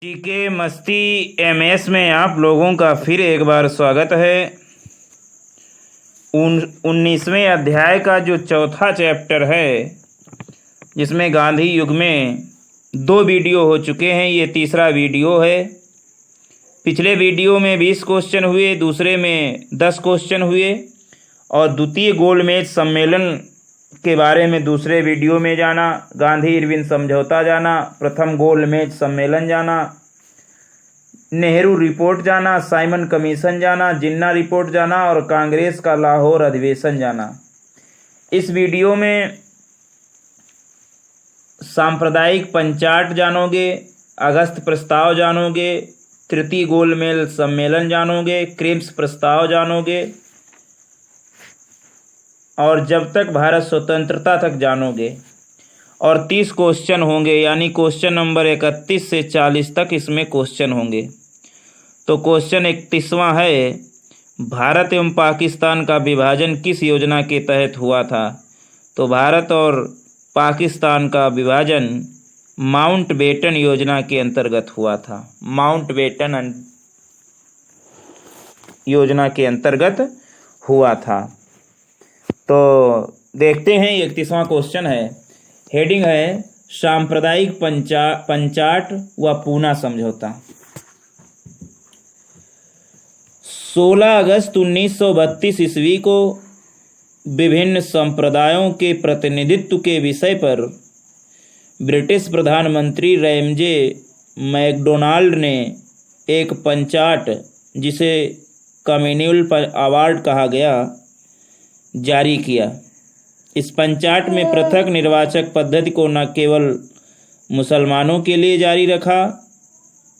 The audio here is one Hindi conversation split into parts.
जीके मस्ती एमएस में आप लोगों का फिर एक बार स्वागत है। 19वें अध्याय का जो चौथा चैप्टर है, जिसमें गांधी युग में 2 वीडियो हो चुके हैं, ये तीसरा वीडियो है। पिछले वीडियो में 20 क्वेश्चन हुए, दूसरे में 10 क्वेश्चन हुए और द्वितीय गोलमेज सम्मेलन के बारे में दूसरे वीडियो में जाना, गांधी इरविन समझौता जाना, प्रथम गोलमेज सम्मेलन जाना, नेहरू रिपोर्ट जाना, साइमन कमीशन जाना, जिन्ना रिपोर्ट जाना और कांग्रेस का लाहौर अधिवेशन जाना। इस वीडियो में सांप्रदायिक पंचाट जानोगे, अगस्त प्रस्ताव जानोगे, तृतीय गोलमेज सम्मेलन जानोगे, क्रिम्स प्रस्ताव जानोगे और जब तक भारत स्वतंत्रता तक जानोगे। और 30 क्वेश्चन होंगे, यानी क्वेश्चन नंबर 31 से 40 तक इसमें क्वेश्चन होंगे। तो क्वेश्चन 31वां है, भारत एवं पाकिस्तान का विभाजन किस योजना के तहत हुआ था? तो भारत और पाकिस्तान का विभाजन माउंटबेटन योजना के अंतर्गत हुआ था। माउंटबेटन योजना के अंतर्गत हुआ था। तो देखते हैं, 31वां क्वेश्चन है, हेडिंग है सांप्रदायिक पंचाट व पूना समझौता। 16 अगस्त 1932 ईस्वी को विभिन्न संप्रदायों के प्रतिनिधित्व के विषय पर ब्रिटिश प्रधानमंत्री रैमजे मैकडोनाल्ड ने एक पंचाट, जिसे कम्युनल अवार्ड कहा गया, जारी किया। इस पंचाट में पृथक निर्वाचक पद्धति को न केवल मुसलमानों के लिए जारी रखा,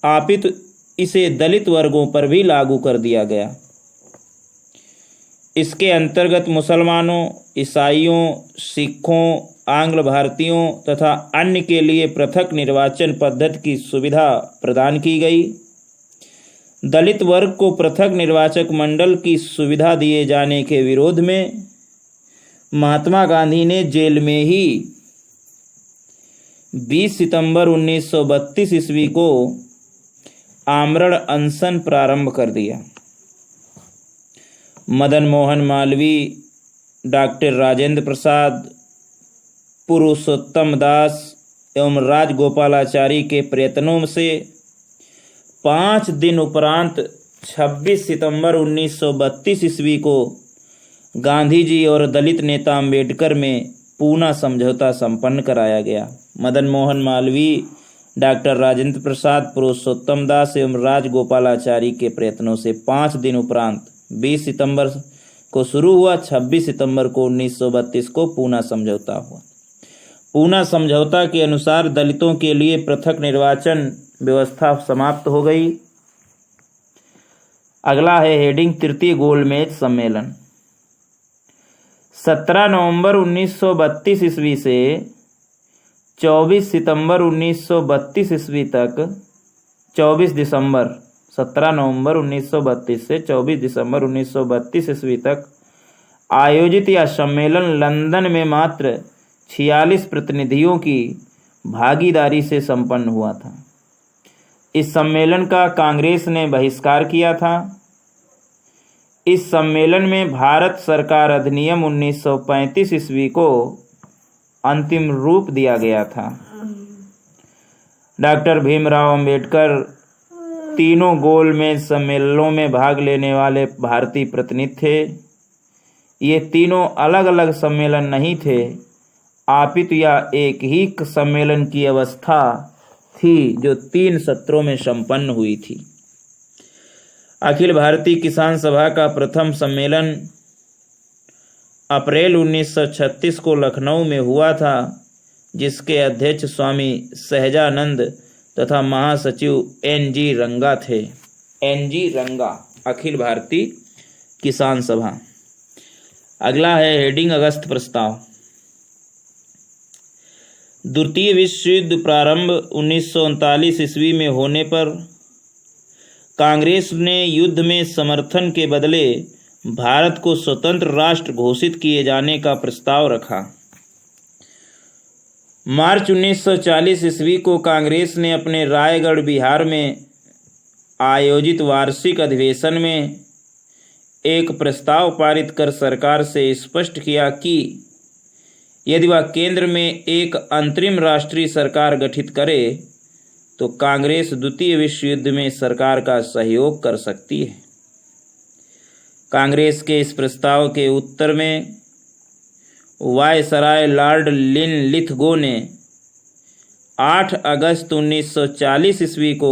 अपितु इसे दलित वर्गों पर भी लागू कर दिया गया। इसके अंतर्गत मुसलमानों, ईसाइयों, सिखों, आंग्ल भारतीयों तथा अन्य के लिए पृथक निर्वाचन पद्धति की सुविधा प्रदान की गई। दलित वर्ग को पृथक निर्वाचक मंडल की सुविधा दिए जाने के विरोध में महात्मा गांधी ने जेल में ही 20 सितंबर 1932 ईस्वी को आमरण अनशन प्रारंभ कर दिया। मदन मोहन मालवीय, डॉक्टर राजेंद्र प्रसाद, पुरुषोत्तम दास एवं राजगोपालाचारी के प्रयत्नों से 5 दिन उपरांत 26 सितंबर 1932 ईस्वी को गांधी जी और दलित नेता अंबेडकर में पूना समझौता संपन्न कराया गया। मदन मोहन मालवीय, डॉक्टर राजेंद्र प्रसाद, पुरुषोत्तम दास एवं राजगोपालाचारी के प्रयत्नों से 5 दिन उपरांत 20 सितंबर को शुरू हुआ, 26 सितंबर को 1932 को पूना समझौता हुआ। पूना समझौता के अनुसार दलितों के लिए पृथक निर्वाचन व्यवस्था समाप्त हो गई। अगला है हेडिंग तृतीय गोलमेज सम्मेलन। 17 नवंबर 1932 ईस्वी से 24 सितंबर 1932 ईस्वी तक 24 दिसंबर 17 नवंबर 1932 से 24 दिसंबर 1932 ईस्वी तक आयोजित यह सम्मेलन लंदन में मात्र 46 प्रतिनिधियों की भागीदारी से संपन्न हुआ था। इस सम्मेलन का कांग्रेस ने बहिष्कार किया था। इस सम्मेलन में भारत सरकार अधिनियम 1935 ईस्वी को अंतिम रूप दिया गया था। डॉक्टर भीमराव अंबेडकर तीनों गोलमेज सम्मेलनों में भाग लेने वाले भारतीय प्रतिनिधि थे। ये तीनों अलग अलग सम्मेलन नहीं थे, अपितु यह एक ही सम्मेलन की अवस्था थी जो 3 सत्रों में संपन्न हुई थी। अखिल भारतीय किसान सभा का प्रथम सम्मेलन अप्रैल 1936 को लखनऊ में हुआ था, जिसके अध्यक्ष स्वामी सहजानंद तथा महासचिव एन.जी. रंगा थे। एन.जी. रंगा, अखिल भारतीय किसान सभा। अगला है हेडिंग अगस्त प्रस्ताव। द्वितीय विश्व युद्ध प्रारंभ 1939 ईस्वी में होने पर कांग्रेस ने युद्ध में समर्थन के बदले भारत को स्वतंत्र राष्ट्र घोषित किए जाने का प्रस्ताव रखा। मार्च 1940 ईस्वी को कांग्रेस ने अपने रायगढ़ बिहार में आयोजित वार्षिक अधिवेशन में एक प्रस्ताव पारित कर सरकार से स्पष्ट किया कि यदि वह केंद्र में एक अंतरिम राष्ट्रीय सरकार गठित करे तो कांग्रेस द्वितीय विश्व युद्ध में सरकार का सहयोग कर सकती है। कांग्रेस के इस प्रस्ताव के उत्तर में वायसराय लॉर्ड लिनलिथगो ने 8 अगस्त 1940 ईस्वी को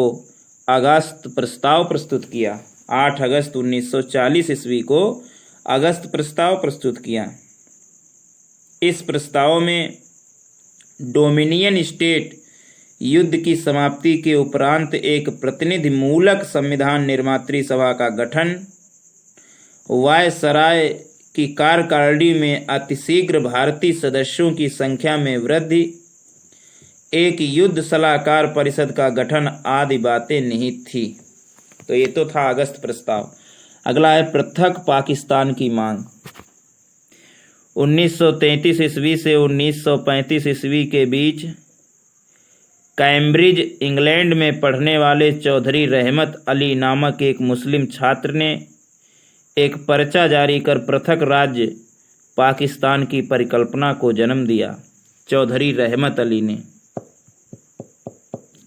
अगस्त प्रस्ताव प्रस्तुत किया। 8 अगस्त 1940 ईस्वी को अगस्त प्रस्ताव प्रस्तुत किया। इस प्रस्ताव में डोमिनियन स्टेट युद्ध की समाप्ति के उपरांत एक प्रतिनिधि मूलक संविधान निर्मात्री सभा का गठन, वायसराय की कार्यकारिणी में अतिशीघ्र भारतीय सदस्यों की संख्या में वृद्धि, एक युद्ध सलाहकार परिषद का गठन आदि बातें निहित थी। तो ये तो था अगस्त प्रस्ताव। अगला है पृथक पाकिस्तान की मांग। 1933 ईस्वी से 1935 ईस्वी के बीच कैम्ब्रिज इंग्लैंड में पढ़ने वाले चौधरी रहमत अली नामक एक मुस्लिम छात्र ने एक पर्चा जारी कर पृथक राज्य पाकिस्तान की परिकल्पना को जन्म दिया। चौधरी रहमत अली ने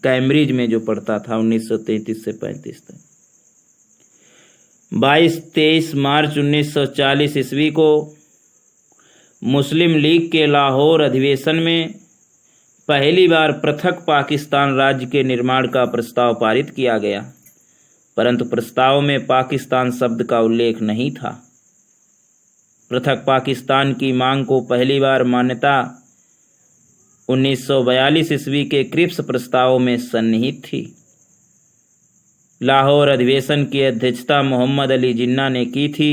कैम्ब्रिज में जो पढ़ता था 1933 से 35 तक। 22-23 मार्च 1940 ईस्वी को मुस्लिम लीग के लाहौर अधिवेशन में पहली बार पृथक पाकिस्तान राज्य के निर्माण का प्रस्ताव पारित किया गया, परंतु प्रस्ताव में पाकिस्तान शब्द का उल्लेख नहीं था। पृथक पाकिस्तान की मांग को पहली बार मान्यता 1942 ईस्वी के क्रिप्स प्रस्ताव में सन्निहित थी। लाहौर अधिवेशन की अध्यक्षता मोहम्मद अली जिन्ना ने की थी।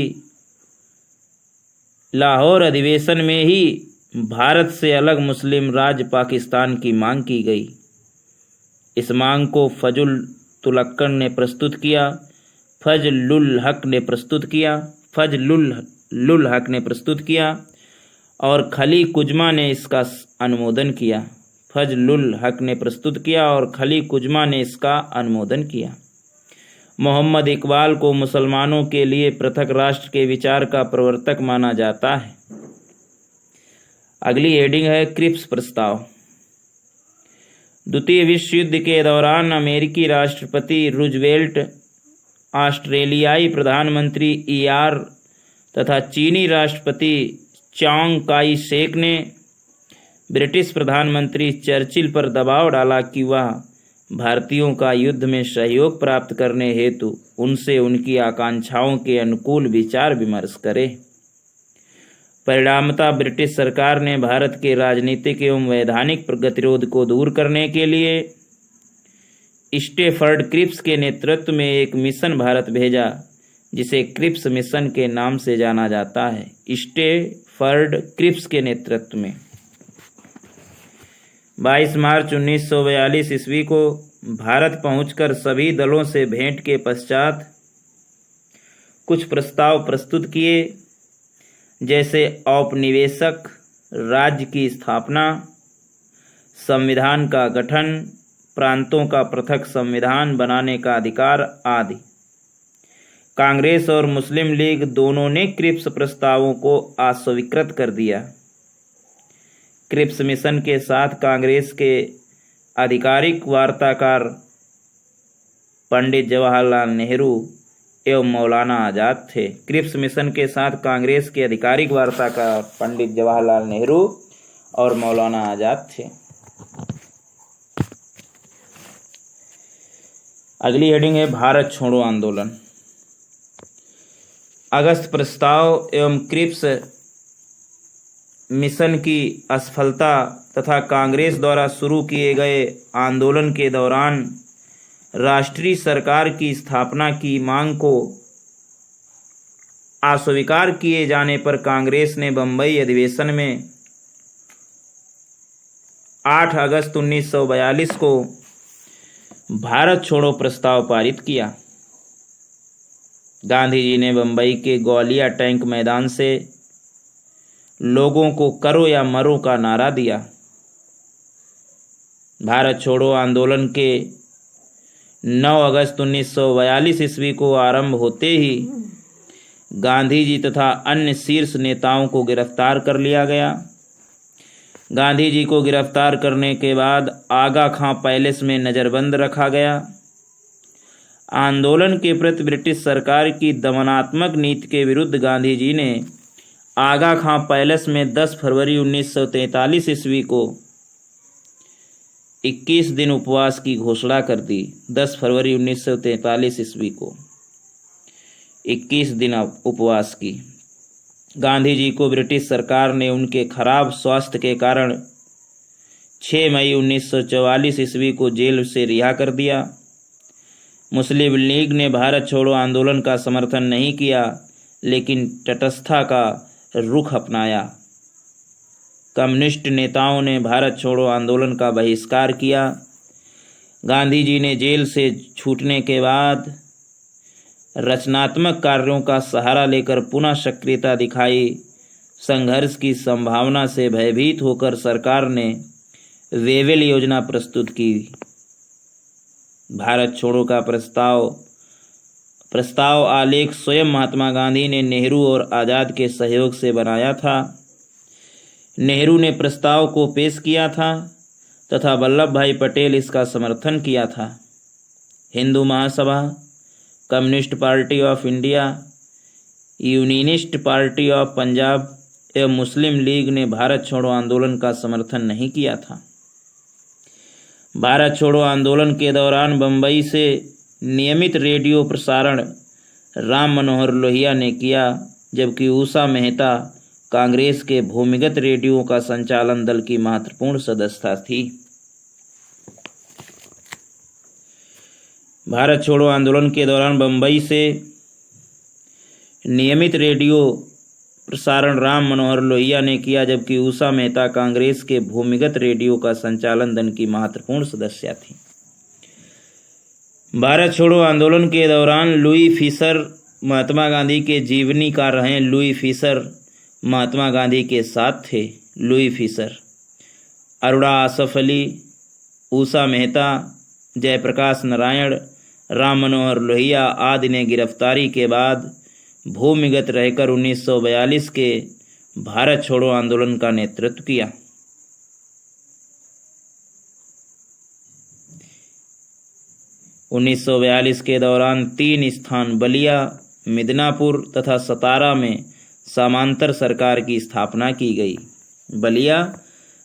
लाहौर अधिवेशन में ही भारत से अलग मुस्लिम राज्य पाकिस्तान की मांग की गई। इस मांग को फजलुल तुलक्कन ने प्रस्तुत किया, फजलुल हक ने प्रस्तुत किया और खली कुजमा ने इसका अनुमोदन किया। फजलुल हक ने प्रस्तुत किया और खली कुजमा ने इसका अनुमोदन किया। मोहम्मद इकबाल को मुसलमानों के लिए पृथक राष्ट्र के विचार का प्रवर्तक माना जाता है। अगली हेडिंग है क्रिप्स प्रस्ताव। द्वितीय विश्व युद्ध के दौरान अमेरिकी राष्ट्रपति रूजवेल्ट, ऑस्ट्रेलियाई प्रधानमंत्री ईआर तथा चीनी राष्ट्रपति चांग काई शेक ने ब्रिटिश प्रधानमंत्री चर्चिल पर दबाव डाला कि वह भारतीयों का युद्ध में सहयोग प्राप्त करने हेतु उनसे उनकी आकांक्षाओं के अनुकूल विचार विमर्श करे। परिणामतः ब्रिटिश सरकार ने भारत के राजनीतिक एवं वैधानिक गतिरोध को दूर करने के लिए स्टेफर्ड क्रिप्स के नेतृत्व में एक मिशन भारत भेजा, जिसे क्रिप्स मिशन के नाम से जाना जाता है। स्टेफर्ड क्रिप्स के नेतृत्व में 22 मार्च 1942 ईस्वी को भारत पहुंचकर सभी दलों से भेंट के पश्चात कुछ प्रस्ताव प्रस्तुत किए, जैसे औपनिवेशक राज्य की स्थापना, संविधान का गठन, प्रांतों का पृथक संविधान बनाने का अधिकार आदि। कांग्रेस और मुस्लिम लीग दोनों ने क्रिप्स प्रस्तावों को अस्वीकृत कर दिया। क्रिप्स मिशन के साथ कांग्रेस के आधिकारिक वार्ताकार पंडित जवाहरलाल नेहरू एवं मौलाना आजाद थे। क्रिप्स मिशन के साथ कांग्रेस के आधिकारिक वार्ताकार पंडित जवाहरलाल नेहरू और मौलाना आजाद थे। अगली हेडिंग है भारत छोड़ो आंदोलन। अगस्त प्रस्ताव एवं क्रिप्स मिशन की असफलता तथा कांग्रेस द्वारा शुरू किए गए आंदोलन के दौरान राष्ट्रीय सरकार की स्थापना की मांग को अस्वीकार किए जाने पर कांग्रेस ने बंबई अधिवेशन में 8 अगस्त 1942 को भारत छोड़ो प्रस्ताव पारित किया। गांधी जी ने बंबई के ग्वालिया टैंक मैदान से लोगों को करो या मरो का नारा दिया। भारत छोड़ो आंदोलन के 9 अगस्त 1942 ईस्वी को आरंभ होते ही गांधी जी तथा अन्य शीर्ष नेताओं को गिरफ्तार कर लिया गया। गांधी जी को गिरफ्तार करने के बाद आगा खां पैलेस में नज़रबंद रखा गया। आंदोलन के प्रति ब्रिटिश सरकार की दमनात्मक नीति के विरुद्ध गांधी जी ने आगा खां पैलेस में 10 फरवरी 1943 ईस्वी को 21 दिन उपवास की घोषणा कर दी। 10 फरवरी 1943 ईस्वी को 21 दिन उपवास की। गांधी जी को ब्रिटिश सरकार ने उनके खराब स्वास्थ्य के कारण 6 मई 1944 ईस्वी को जेल से रिहा कर दिया। मुस्लिम लीग ने भारत छोड़ो आंदोलन का समर्थन नहीं किया, लेकिन तटस्थता का रुख अपनाया। कम्युनिस्ट नेताओं ने भारत छोड़ो आंदोलन का बहिष्कार किया। गांधी जी ने जेल से छूटने के बाद रचनात्मक कार्यों का सहारा लेकर पुनः सक्रियता दिखाई। संघर्ष की संभावना से भयभीत होकर सरकार ने वेवेल योजना प्रस्तुत की। भारत छोड़ो का प्रस्ताव आलेख स्वयं महात्मा गांधी ने नेहरू और आज़ाद के सहयोग से बनाया था। नेहरू ने प्रस्ताव को पेश किया था तथा वल्लभ भाई पटेल इसका समर्थन किया था। Hindu Mahasabha, Communist Party of India, Unionist Party of Punjab एवं मुस्लिम लीग ने भारत छोड़ो आंदोलन का समर्थन नहीं किया था। भारत छोड़ो आंदोलन के दौरान बम्बई से नियमित रेडियो प्रसारण राम मनोहर लोहिया ने किया, जबकि उषा मेहता कांग्रेस के भूमिगत रेडियो का संचालन दल की महत्वपूर्ण सदस्यता थी। भारत छोड़ो आंदोलन के दौरान बम्बई से नियमित रेडियो प्रसारण राम मनोहर लोहिया ने किया, जबकि उषा मेहता कांग्रेस के भूमिगत रेडियो का संचालन दल की महत्वपूर्ण सदस्य थी। भारत छोड़ो आंदोलन के दौरान लुई फिशर महात्मा गांधी के जीवनीकार रहे। लुई फिशर महात्मा गांधी के साथ थे। लुई फिशर, अरुणा आसफ अली, उषा मेहता, जयप्रकाश नारायण, राम मनोहर लोहिया आदि ने गिरफ्तारी के बाद भूमिगत रहकर 1942 के भारत छोड़ो आंदोलन का नेतृत्व किया। उन्नीस के दौरान 3 स्थान बलिया, मिदनापुर तथा सतारा में समांतर सरकार की स्थापना की गई। बलिया,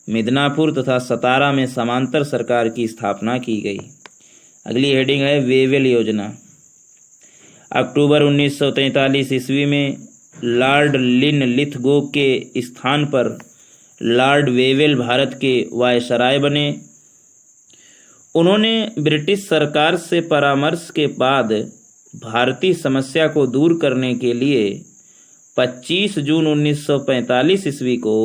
मिदनापुर तथा सतारा में समांतर सरकार की स्थापना की गई। अगली हेडिंग है वेवेल योजना। अक्टूबर 1943 ईस्वी में लॉर्ड लिनलिथगो के स्थान पर लॉर्ड वेवेल भारत के वायसराय बने। उन्होंने ब्रिटिश सरकार से परामर्श के बाद भारतीय समस्या को दूर करने के लिए 25 जून 1945 ईस्वी को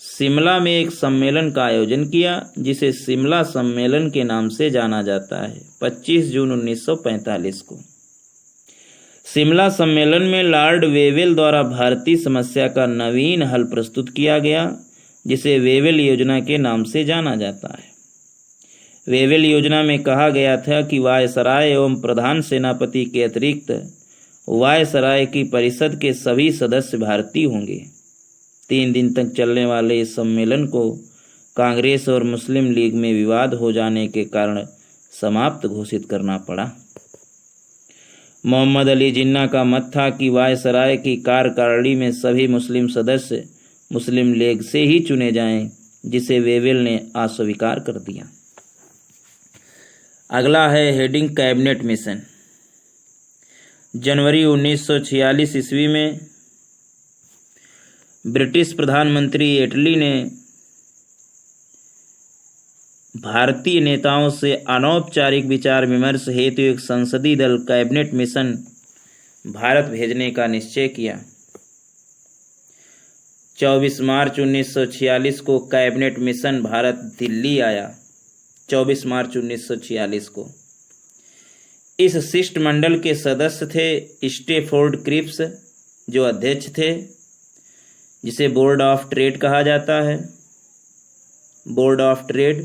शिमला में एक सम्मेलन का आयोजन किया, जिसे शिमला सम्मेलन के नाम से जाना जाता है। 25 जून 1945 को शिमला सम्मेलन में लॉर्ड वेवेल द्वारा भारतीय समस्या का नवीन हल प्रस्तुत किया गया, जिसे वेवेल योजना के नाम से जाना जाता है। वेवेल योजना में कहा गया था कि वायसराय एवं प्रधान सेनापति के अतिरिक्त वायसराय की परिषद के सभी सदस्य भारतीय होंगे। 3 दिन तक चलने वाले इस सम्मेलन को कांग्रेस और मुस्लिम लीग में विवाद हो जाने के कारण समाप्त घोषित करना पड़ा। मोहम्मद अली जिन्ना का मत था कि वायसराय की कार्यकारिणी में सभी मुस्लिम सदस्य मुस्लिम लीग से ही चुने जाएं, जिसे वेवेल ने अस्वीकार कर दिया। अगला है हेडिंग कैबिनेट मिशन। जनवरी 1946 ईस्वी में ब्रिटिश प्रधानमंत्री एटली ने भारतीय नेताओं से अनौपचारिक विचार विमर्श हेतु एक संसदीय दल कैबिनेट मिशन भारत भेजने का निश्चय किया। 24 मार्च 1946 को कैबिनेट मिशन भारत दिल्ली आया। 24 मार्च 1946 को इस शिष्टमंडल के सदस्य थे स्टेफोर्ड क्रिप्स, जो अध्यक्ष थे, जिसे बोर्ड ऑफ ट्रेड कहा जाता है। Board of trade,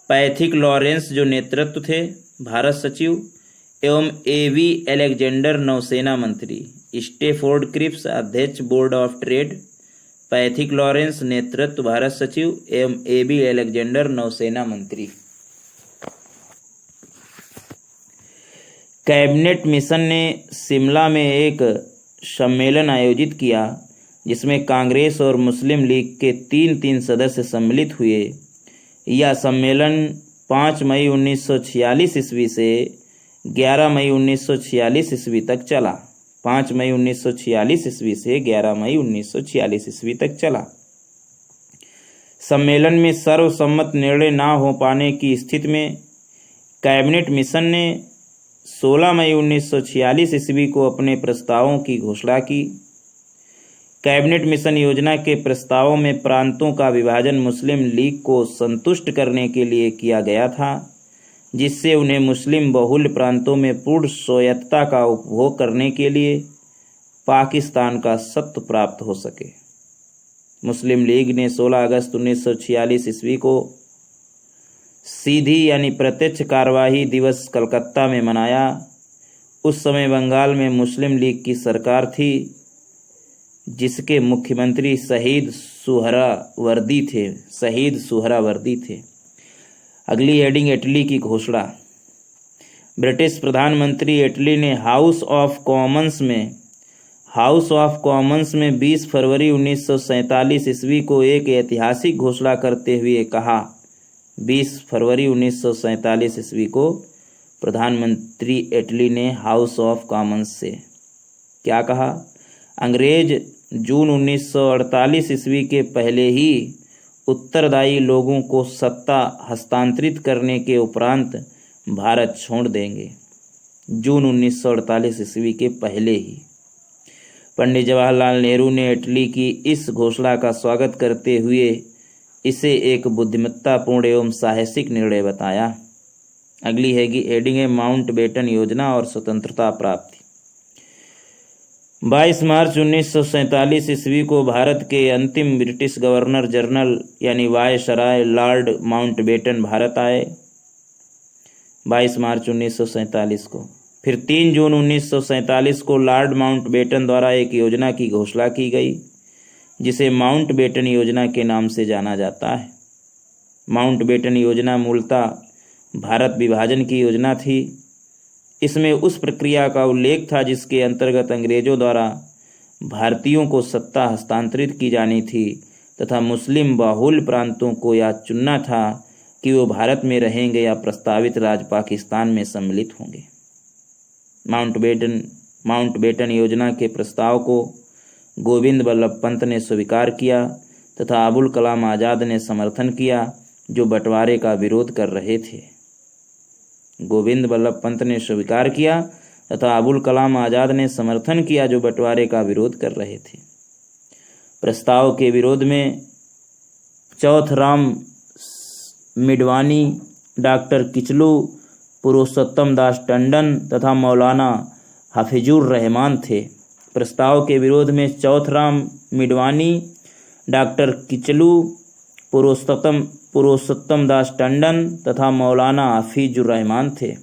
Pethick Lawrence जो नेतृत्व थे भारत सचिव, एवं एवी एलेक्जेंडर नौसेना मंत्री। स्टेफोर्ड क्रिप्स अध्यक्ष board of trade, Pethick Lawrence नेतृत्व भारत सचिव एवं एवी एलेक्जेंडर नौसेना मंत्री। कैबिनेट मिशन ने शिमला में एक सम्मेलन आयोजित किया जिसमें कांग्रेस और मुस्लिम लीग के 3 सदस्य सम्मिलित हुए। यह सम्मेलन 5 मई 1946 ईस्वी से 11 मई 1946 ईस्वी तक चला। 5 मई 1946 ईस्वी से 11 मई 1946 ईस्वी तक चला। सम्मेलन में सर्वसम्मत निर्णय न हो पाने की स्थिति में कैबिनेट मिशन ने 16 मई 1946 ईस्वी को अपने प्रस्तावों की घोषणा की। कैबिनेट मिशन योजना के प्रस्तावों में प्रांतों का विभाजन मुस्लिम लीग को संतुष्ट करने के लिए किया गया था, जिससे उन्हें मुस्लिम बहुल प्रांतों में पूर्ण स्वायत्तता का उपभोग करने के लिए पाकिस्तान का सत्व प्राप्त हो सके। मुस्लिम लीग ने 16 अगस्त 1946 ईस्वी को सीधी यानी प्रत्यक्ष कार्यवाही दिवस कलकत्ता में मनाया। उस समय बंगाल में मुस्लिम लीग की सरकार थी, जिसके मुख्यमंत्री शहीद सुहरावर्दी थे। अगली हेडिंग इटली की घोषणा। ब्रिटिश प्रधानमंत्री इटली ने हाउस ऑफ कॉमन्स में 20 फरवरी 1947 ईस्वी को एक ऐतिहासिक घोषणा करते हुए कहा। 20 फरवरी 1947 ईस्वी को प्रधानमंत्री इटली ने हाउस ऑफ कॉमन्स से क्या कहा? अंग्रेज जून 1948 ईस्वी के पहले ही उत्तरदायी लोगों को सत्ता हस्तांतरित करने के उपरांत भारत छोड़ देंगे। जून 1948 ईस्वी के पहले ही पंडित जवाहरलाल नेहरू ने इटली की इस घोषणा का स्वागत करते हुए इसे एक बुद्धिमत्तापूर्ण एवं साहसिक निर्णय बताया। अगली हेडिंग है माउंटबेटन योजना और स्वतंत्रता प्राप्ति। 22 मार्च 1947 ईस्वी को भारत के अंतिम ब्रिटिश गवर्नर जनरल यानी वायसराय लॉर्ड माउंटबेटन भारत आए। 22 मार्च 1947 को। फिर 3 जून 1947 को लॉर्ड माउंटबेटन द्वारा एक योजना की घोषणा की गई, जिसे माउंटबेटन योजना के नाम से जाना जाता है। माउंटबेटन योजना मूलतः भारत विभाजन की योजना थी। इसमें उस प्रक्रिया का उल्लेख था जिसके अंतर्गत अंग्रेजों द्वारा भारतीयों को सत्ता हस्तांतरित की जानी थी तथा मुस्लिम बहुल प्रांतों को यह चुनना था कि वो भारत में रहेंगे या प्रस्तावित राज्य पाकिस्तान में सम्मिलित होंगे। माउंटबेटन योजना के प्रस्ताव को गोविंद बल्लभ पंत ने स्वीकार किया तथा अबुल कलाम आज़ाद ने समर्थन किया, जो बंटवारे का विरोध कर रहे थे। गोविंद बल्लभ पंत ने स्वीकार किया तथा अबुल कलाम आज़ाद ने समर्थन किया, जो बंटवारे का विरोध कर रहे थे। प्रस्ताव के विरोध में चौथराम मिडवानी, डॉक्टर किचलू, पुरुषोत्तम दास टंडन तथा मौलाना हफीजुर रहमान थे। प्रस्ताव के विरोध में चौथराम मिडवानी, डॉक्टर किचलू, पुरुषोत्तम दास टंडन तथा मौलाना हफीजुर रहमान थे।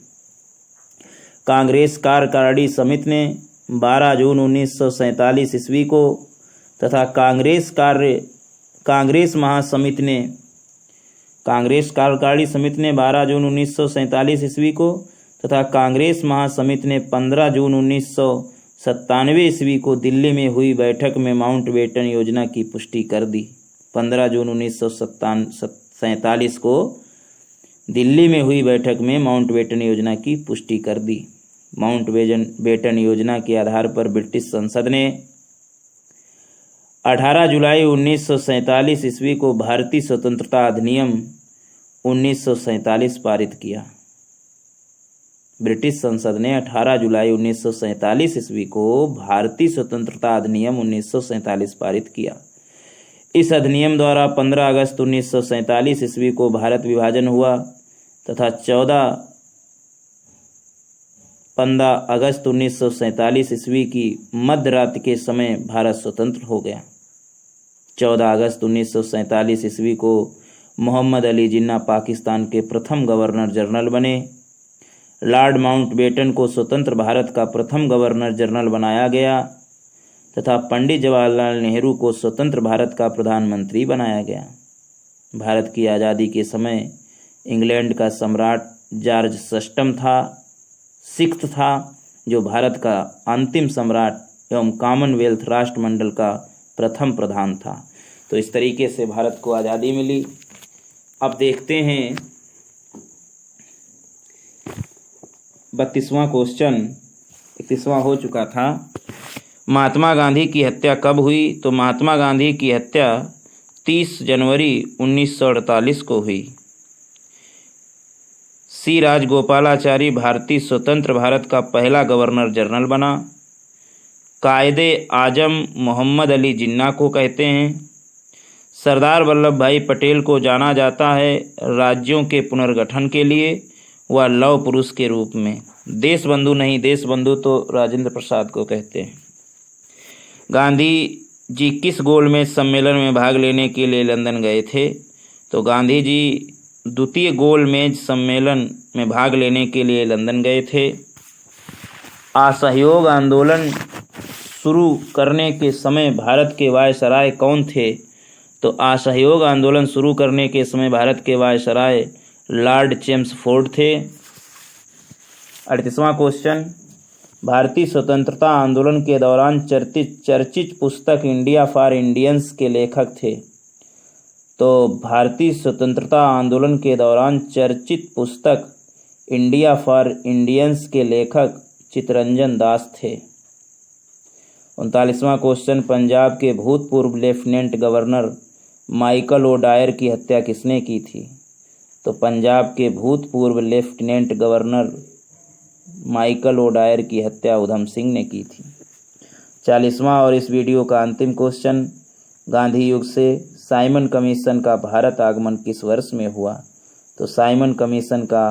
कांग्रेस कार्यकारिणी समिति ने 12 जून 1947 ईस्वी को तथा कांग्रेस कार्यकारिणी समिति ने 12 जून 1947 ईस्वी को तथा कांग्रेस महासमिति ने 15 जून 1997 ईस्वी को दिल्ली में हुई बैठक में माउंटबेटन योजना की पुष्टि कर दी। 15 जून 1947 को दिल्ली में हुई बैठक में माउंटबेटन योजना की पुष्टि कर दी। माउंटबेटन योजना के आधार पर ब्रिटिश संसद ने 18 जुलाई 1947 ईस्वी को भारतीय स्वतंत्रता अधिनियम 1947 पारित किया। ब्रिटिश संसद ने 18 जुलाई 1947 ईस्वी को भारतीय स्वतंत्रता अधिनियम 1947 पारित किया। इस अधिनियम द्वारा 15 अगस्त 1947 ईस्वी को भारत विभाजन हुआ तथा 15 अगस्त 1947 ईस्वी की मध्य रात्रि के समय भारत स्वतंत्र हो गया। 14 अगस्त 1947 ईस्वी को मोहम्मद अली जिन्ना पाकिस्तान के प्रथम गवर्नर जनरल बने। लॉर्ड माउंटबेटन को स्वतंत्र भारत का प्रथम गवर्नर जनरल बनाया गया तथा पंडित जवाहरलाल नेहरू को स्वतंत्र भारत का प्रधानमंत्री बनाया गया। भारत की आज़ादी के समय इंग्लैंड का सम्राट जॉर्ज सिक्स्थ था, जो भारत का अंतिम सम्राट एवं कॉमनवेल्थ राष्ट्रमंडल का प्रथम प्रधान था। तो इस तरीके से भारत को आज़ादी मिली। अब देखते हैं 32वां क्वेश्चन, 31वां हो चुका था। महात्मा गांधी की हत्या कब हुई? तो महात्मा गांधी की हत्या 30 जनवरी 1948 को हुई। सी राजगोपालाचारी भारतीय स्वतंत्र भारत का पहला गवर्नर जनरल बना। कायदे आजम मोहम्मद अली जिन्ना को कहते हैं। सरदार वल्लभ भाई पटेल को जाना जाता है राज्यों के पुनर्गठन के लिए व लौह पुरुष के रूप में। देश बंधु नहीं, देश बंधु तो राजेंद्र प्रसाद को कहते हैं। गांधी जी किस गोलमेज सम्मेलन में भाग लेने के लिए लंदन गए थे? तो गांधी जी द्वितीय गोलमेज सम्मेलन में भाग लेने के लिए लंदन गए थे। असहयोग आंदोलन शुरू करने के समय भारत के वायसराय कौन थे? तो असहयोग आंदोलन शुरू करने के समय भारत के वायसराय लॉर्ड चेम्सफोर्ड थे। 38वां क्वेश्चन, भारतीय स्वतंत्रता आंदोलन के दौरान चर्चित पुस्तक इंडिया फॉर इंडियंस के लेखक थे। तो भारतीय स्वतंत्रता आंदोलन के दौरान चर्चित पुस्तक इंडिया फॉर इंडियंस के लेखक चित्तरंजन दास थे। 39वां क्वेश्चन, पंजाब के भूतपूर्व लेफ्टिनेंट गवर्नर माइकल ओडायर की हत्या किसने की थी? तो पंजाब के भूतपूर्व लेफ्टिनेंट गवर्नर माइकल ओडायर की हत्या उधम सिंह ने की थी। 40वां और इस वीडियो का अंतिम क्वेश्चन, गांधी युग से साइमन कमीशन का भारत आगमन किस वर्ष में हुआ? तो साइमन कमीशन का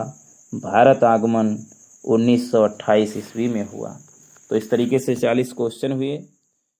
भारत आगमन 1928 ईस्वी में हुआ। तो इस तरीके से 40 क्वेश्चन हुए।